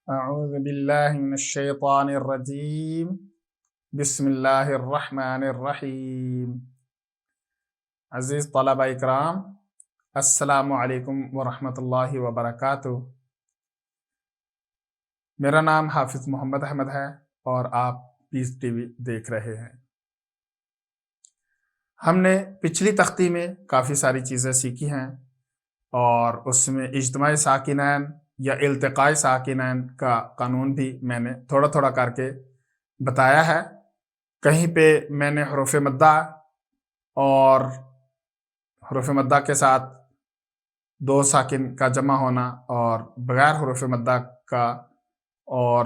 اعوذ باللہ من الشیطان الرجیم بسم اللہ الرحمن الرحیم۔ عزیز طلبہ اکرام، السلام علیکم ورحمۃ اللہ وبرکاتہ۔ میرا نام حافظ محمد احمد ہے اور آپ پیس ٹی وی دیکھ رہے ہیں۔ ہم نے پچھلی تختی میں کافی ساری چیزیں سیکھی ہیں اور اس میں اجتماعی ساکنین یا التقائی ساکنین کا قانون بھی میں نے تھوڑا تھوڑا کر کے بتایا ہے۔ کہیں پہ میں نے حروف مدہ اور حروف مدہ کے ساتھ دو ساکن کا جمع ہونا اور بغیر حروف مدہ کا اور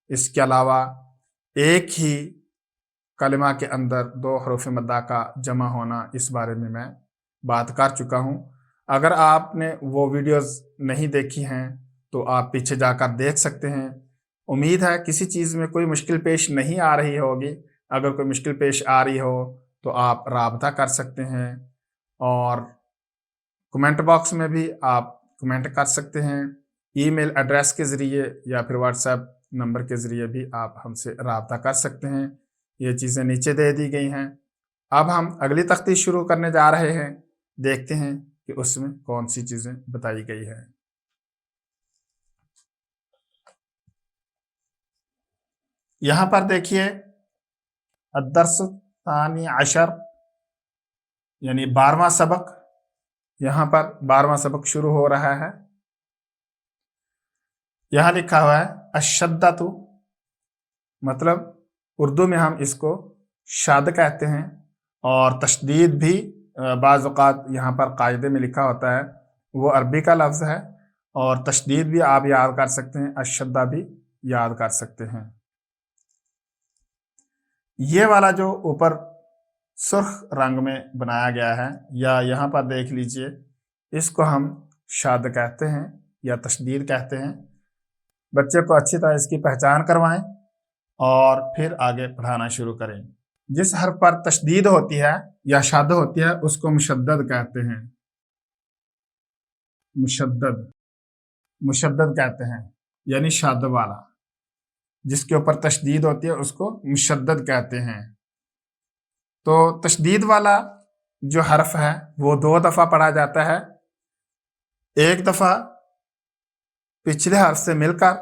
اس کے علاوہ ایک ہی کلمہ کے اندر دو حروف مدہ کا جمع ہونا، اس بارے میں بات کر چکا ہوں۔ اگر آپ نے وہ ویڈیوز نہیں دیکھی ہیں تو آپ پیچھے جا کر دیکھ سکتے ہیں۔ امید ہے کسی چیز میں کوئی مشکل پیش نہیں آ رہی ہوگی۔ اگر کوئی مشکل پیش آ رہی ہو تو آپ رابطہ کر سکتے ہیں اور کمنٹ باکس میں بھی آپ کمنٹ کر سکتے ہیں۔ ای میل ایڈریس کے ذریعے یا پھر واٹس ایپ نمبر کے ذریعے بھی آپ ہم سے رابطہ کر سکتے ہیں۔ یہ چیزیں نیچے دے دی گئی ہیں۔ اب ہم اگلی تختی شروع کرنے جا رہے ہیں، دیکھتے ہیں کہ اس میں کون سی چیزیں بتائی گئی ہیں۔ یہاں پر دیکھیے الدرس الثانی عشر یعنی 12واں سبق، یہاں پر 12واں سبق شروع ہو رہا ہے۔ یہاں لکھا ہوا ہے الشدۃ، مطلب اردو میں ہم اس کو شد کہتے ہیں، اور تشدید بھی بعض اوقات یہاں پر قاعدے میں لکھا ہوتا ہے، وہ عربی کا لفظ ہے، اور تشدید بھی آپ یاد کر سکتے ہیں، الشدہ بھی یاد کر سکتے ہیں۔ یہ والا جو اوپر سرخ رنگ میں بنایا گیا ہے یا یہاں پر دیکھ لیجئے، اس کو ہم شد کہتے ہیں یا تشدید کہتے ہیں۔ بچے کو اچھی طرح اس کی پہچان کروائیں اور پھر آگے پڑھانا شروع کریں۔ جس حرف پر تشدید ہوتی ہے یا شد ہوتی ہے اس کو مشدد کہتے ہیں۔ مشدد کہتے ہیں یعنی شد والا۔ جس کے اوپر تشدید ہوتی ہے اس کو مشدد کہتے ہیں۔ تو تشدید والا جو حرف ہے وہ 2 دفعہ پڑھا جاتا ہے، ایک دفعہ پچھلے حرف سے مل کر،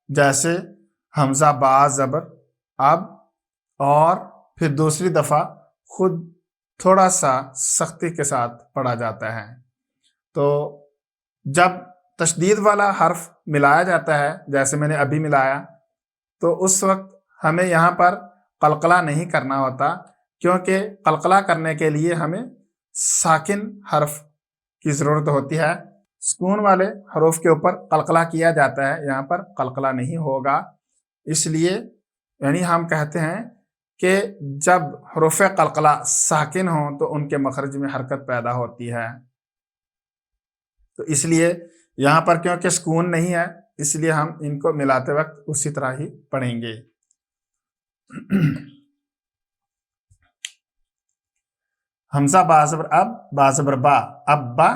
جیسے حمزہ با زبر اب، اور پھر دوسری دفعہ خود تھوڑا سا سختی کے ساتھ پڑھا جاتا ہے۔ تو جب تشدید والا حرف ملایا جاتا ہے، جیسے میں نے ابھی ملایا، تو اس وقت ہمیں یہاں پر قلقلہ نہیں کرنا ہوتا، کیونکہ قلقلہ کرنے کے لیے ہمیں ساکن حرف کی ضرورت ہوتی ہے۔ سکون والے حروف کے اوپر قلقلہ کیا جاتا ہے، یہاں پر قلقلہ نہیں ہوگا۔ اس لیے یعنی ہم کہتے ہیں کہ جب حروف قلقلہ ساکن ہوں تو ان کے مخرج میں حرکت پیدا ہوتی ہے۔ تو اس لیے یہاں پر کیونکہ سکون نہیں ہے، اس لیے ہم ان کو ملاتے وقت اسی طرح ہی پڑھیں گے۔ حمزہ با زبر اب، با زبر با، اب با۔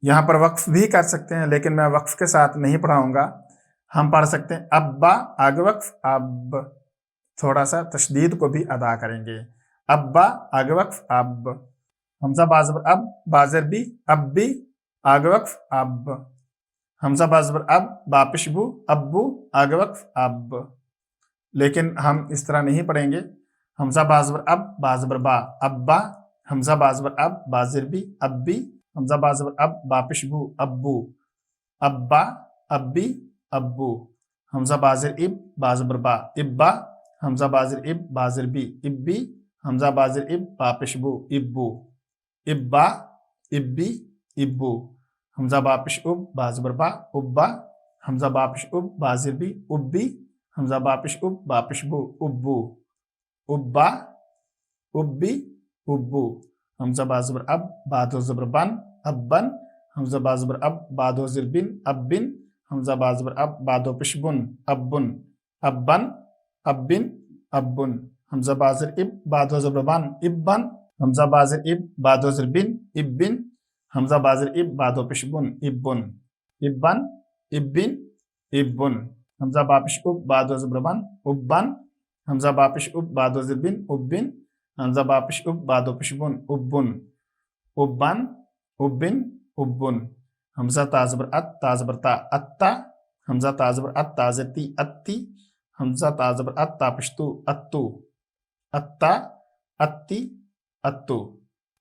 یہاں پر وقف بھی کر سکتے ہیں لیکن میں وقف کے ساتھ نہیں پڑھاؤں گا۔ ہم پڑھ سکتے ہیں اب با، آگے وقف اب، تھوڑا سا تشدید کو بھی ادا کریں گے۔ اب با، آگے وقف اب۔ حمزہ با زبر اب، با زر بی، اب بھی، آگے وقف اب۔ حمزہ با زبر اب، با پیش بو، ابو، آگے وقف اب۔ لیکن ہم اس طرح نہیں پڑھیں گے۔ حمزہ با زبر اب، با زبر با، ابا۔ حمزہ با زبر اب، با زر بی، ابی۔ حمزہ با زبر اب، با پیش بو، ابو، ابا، ابی، ابو۔ حمزہ با زر اب، با زبر با، ابا۔ حمزہ با زر اب، با زر بی، ابی۔ حمزہ با زر اب، با پیش بو، ابو، ابا، ابی، ابو۔ حمزہ با پیش اب، با زبر با، ابا۔ حمزہ با پیش اب، با زر بی، ابی۔ حمزہ با پیش اب، با پیش بو، ابو، ابا، ابی، ابو۔ حمزہ با زبر اب، با دو زبر بن، ابن۔ حمزہ با زبر اب، با دو زر بن، ابن۔ حمزہ با زبر اب، با دو پیش بن، ابن، ابن، ابن، ابن۔ حمزہ با زر اب، با دو زبر بن، ابن۔ حمزہ با زر اب، با دو زر بن، ابن۔ حمزہ با زر اب، با دو پیش بن، ابن، ابن، ابن، इब्बुन। हमजा बापिश उब बाद ज़बरबन उब्बन। हमजा बापिश उब बाद ज़बिन उब्बिन। हमजा बापिश उब बाद पिशबुन उब्बुन। उब्बन उब्बिन उब्बुन। हमजा ताज़बर ता अत्ता। हमजा ताज़बर ताज़ती अत्ती। हमजा ताज़बर तापिशतु अत्तु। अत्ता अत्ती अत्तु।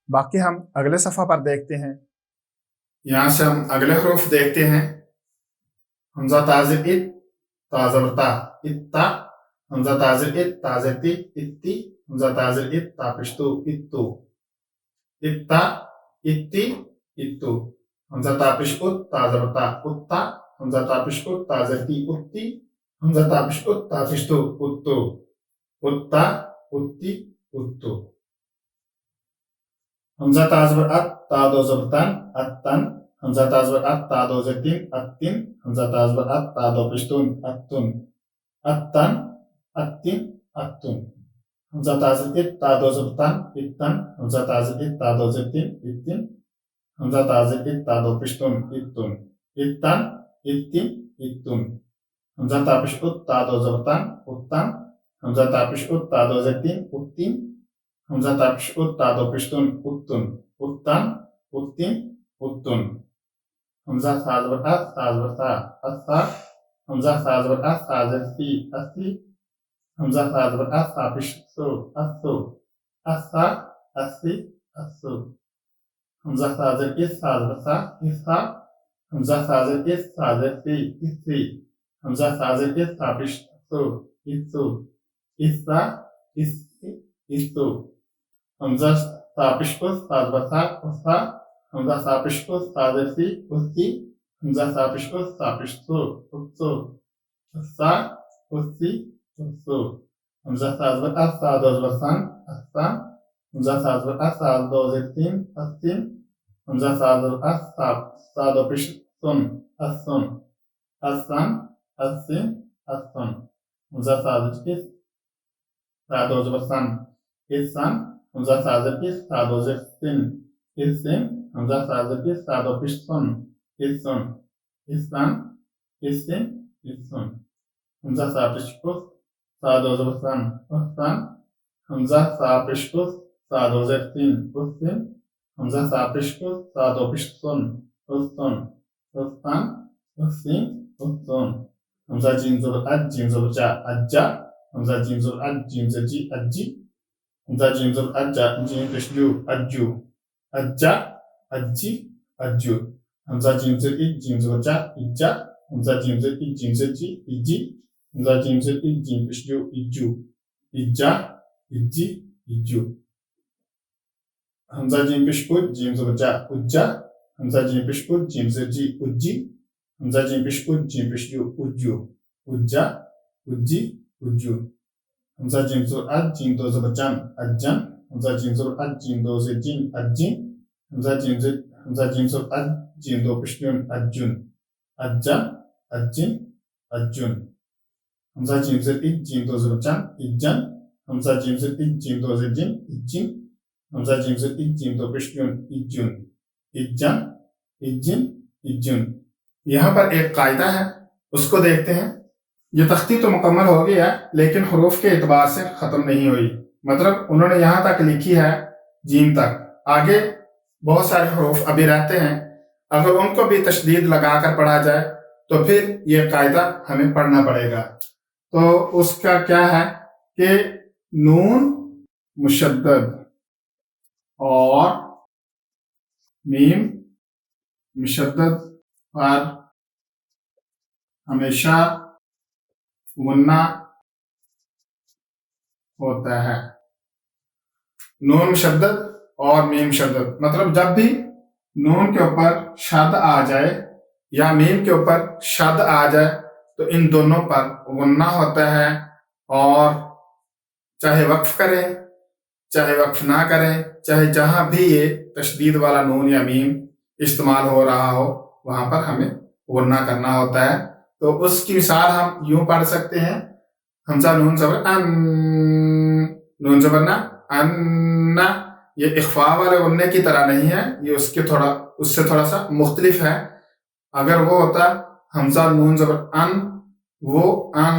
बाकी हम अगले सफ़ा पर देखते हैं। यहाँ से हम अगले हरूफ देखते हैं। हमजा ताज़िर इत ताज़बर ता इत्ता। हमजा ताज़िर इत ताज़ती इत्ती। हमजा ताज़िर इत तापिशतु इत्तु। इत्ता इत्ती इत्तु। हमजा तापिश उत ताज़बर ता उत्ता। हमजा तापिश उत ताज़ती उत्ती। हमजा तापिश उत तापिशतु उत्तु। उत्ता उत्ती उत्तु। हमजा ताज़बर तादो ज़बरतन अत्तन। हमजा ताज़बर तादो ज़तिन अत्तिन। हमजा ताज़बर तादो पिश्तुन अत्तुन। अत्तन अत्तिन अत्तुन। हमजा ताज़िर इत तादो ज़बरतन इत्तन। हमजा ताज़िर इत तादो ज़तिन इत्तिन। हमजा ताज़िर इत तादो पिश्तुन इत्तुन। इत्तन इत्तिन इत्तुन। हमजा तापिश उत तादो ज़बरतन उत्तन। हमजा तापिश उत तादो ज़तिन उत्तिन। हमजा तापिश उत तादो पिश्तुन उत्तुन। उत्तन उत्तिन उत्तुन। हमजा ताज़बर ताज़बर ता अस्सा। हमजा ताज़बर ताज़ती अस्सी। हमजा ताज़बर तापिशतु अस्सु। अस्सा अस्सी अस्सु। हमजा ताज़िर इस ताज़बर ता इस्सा। हमजा ताज़िर इस ताज़ती इस्सी। हमजा ताज़िर इस तापिशतु इस्सु। इस्सा इस्सी इस्सु। हमजा तापिश उस ताज़बर ता उस्सा। हमजा तापिश उस ताज़ती उस्सी। हमजा तापिश उस तापिशतु उत्सु। उस्सा उस्सी उत्सु। हमजा ताज़बर तादो ज़बरतन अस्सा। हमजा ताज़बर तादो ज़तिन अस्सिन। हमजा ताज़बर तादो पिश्तुन अस्सुन। अस्सन अस्सिन अस्सुन। हमजा ताज़िर इस तादो ज़बरतन इस्सन। हमजा ताज़िर इस तादो ज़तिन इस्सिन। हमजा ताज़िर इस तादो पिश्तुन इस्सुन। इस्सन इस्सिन इस्सुन। हमजा तापिश उस तादो ज़बरतन उस्सन। हमजा तापिश उस तादो ज़तिन उस्सिन। हमजा तापिश उस तादो पिश्तुन उस्सुन। उस्सन उस्सिन उस्सुन। हमजा जीम ज़बर जीम ज़बर जा अज्जा। हमजा जीम ज़बर जीम ज़बर जी अज्जी। हमजा जीम ज़बर अज्जा जीम पिशजू अज्जू। अज्जा अज्जी अज्जू। हमजा जीम ज़बर जीम ज़बर जा इज्जा। हमजा जीम ज़बर जीम ज़बर जी इज्जी। हमजा जीम ज़बर जीम पिशजू इज्जू। इज्जा इज्जी इज्जू। हमजा जीम पिश उज जीम ज़बर जा उज्जा। हमजा जीम पिश उज जीम ज़बर जी उज्जी। हमजा जीम पिश उज जीम पिशजू उज्जू। उज्जा उज्जी उज्जू। हमजा जीम ज़बर जीम दो ज़बर जन अज्जन। हमजा जीम ज़बर जीम दो ज़बर जिन अज्जिन। हमजा जीम ज़बर जीम दो पिशजून अज्जुन। अज्जन अज्जिन अज्जुन। हमजा जीम ज़बर जीम दो ज़बर जन इज्जन। हमजा जीम ज़बर जीम दो ज़बर जिन इज्जिन। हमजा जीम ज़बर जीम दो पिशजून इज्जुन। इज्जन इज्जिन इज्जुन। यहाँ पर एक कायदा है, उसको देखते हैं। ये तख्ती तो मुकम्मल हो गई है, लेकिन हरूफ के एतबार से खत्म नहीं हुई। मतलब उन्होंने यहाँ तक लिखी है जीम तक, आगे बहुत सारे हरूफ अभी रहते हैं। अगर उनको भी तशदीद लगाकर पढ़ा जाए तो फिर ये कायदा हमें पढ़ना पड़ेगा। तो उसका क्या है कि नून मुशद्दद और मीम मुशद्दद पर हमेशा गुन्ना होता है। नून मुशद्दद और मीम मुशद्दद मतलब जब भी नून के ऊपर शद आ जाए या मीम के ऊपर शद आ जाए तो इन दोनों पर गुन्ना होता है। और चाहे वक्फ करें चाहे वक्फ ना करें, चाहे जहां भी ये तशदीद वाला नून या मीम इस्तेमाल हो रहा हो वहां पर हमें गुन्ना करना होता है। तो उसकी मिसाल हम यूं पढ़ सकते हैं। हमजा नून ज़बर अन, नून ज़बर ना अन्ना। ये इख्फा वाले गुन्ने की तरह नहीं है, ये उससे थोड़ा सा मुख्तलिफ है। अगर वो होता हमजा नून ज़बर अन, वो अन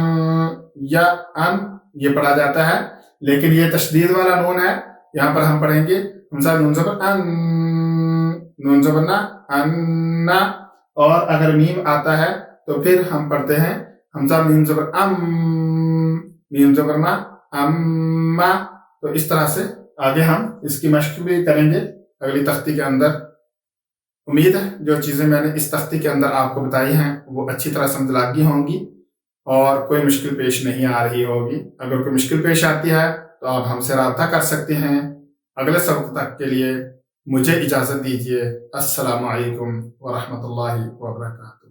या अन ये पढ़ा जाता है, लेकिन ये तशदीद वाला नून है। यहाँ पर हम पढ़ेंगे हमजा नून ज़बर अन, नून ज़बर ना, अन्ना। और अगर मीम आता है तो फिर हम पढ़ते हैं हमजा मीम ज़बर अम, मीम ज़बर मा, अम्मा। तो इस तरह से आगे हम इसकी मश्क भी करेंगे अगली तख्ती के अंदर। उम्मीद है जो चीज़ें मैंने इस तख्ती के अंदर आपको बताई हैं वो अच्छी तरह समझ लगी होंगी और कोई मुश्किल पेश नहीं आ रही होगी। अगर कोई मुश्किल पेश आती है तो आप हमसे राब्ता कर सकते हैं। अगले सबक तक के लिए मुझे इजाज़त दीजिए। अस्सलामु अलैकुम व रहमतुल्लाहि व बरकातहू।